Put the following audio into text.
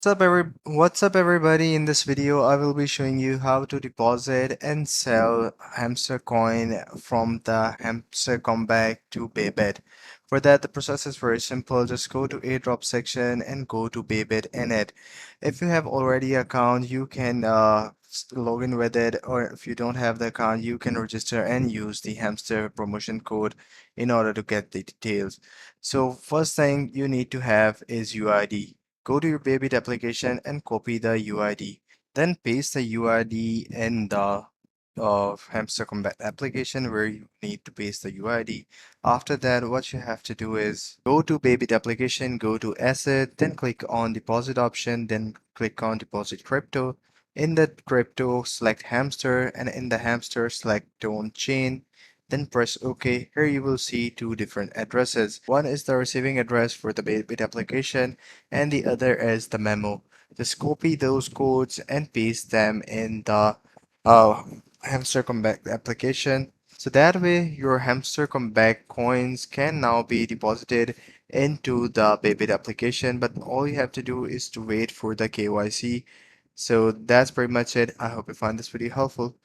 What's up everybody? In this video I will be showing you how to deposit and sell hamster coin from the Hamster Kombat to Bybit. For that the process is very simple. Just go to airdrop section and go to Bybit in it. If you have already account you can log in with it, or if you don't have the account you can register and use the hamster promotion code in order to get the details. So first thing you need to have is UID. Go to your Bybit application and copy the UID. Then paste the UID in the Hamster Combat application where you need to paste the UID. After that, what you have to do is go to Bybit application, go to Asset, then click on Deposit option, then click on Deposit Crypto. In the crypto, select Hamster, and in the Hamster, select Don't Chain. Then press OK. Here you will see two different addresses. One is the receiving address for the Bybit application, and the other is the memo. Just copy those codes and paste them in the uh, Hamster Comeback application. So that way your Hamster Comeback coins can now be deposited into the Bybit application, but all you have to do is to wait for the KYC. So that's pretty much it. I hope you find this video helpful.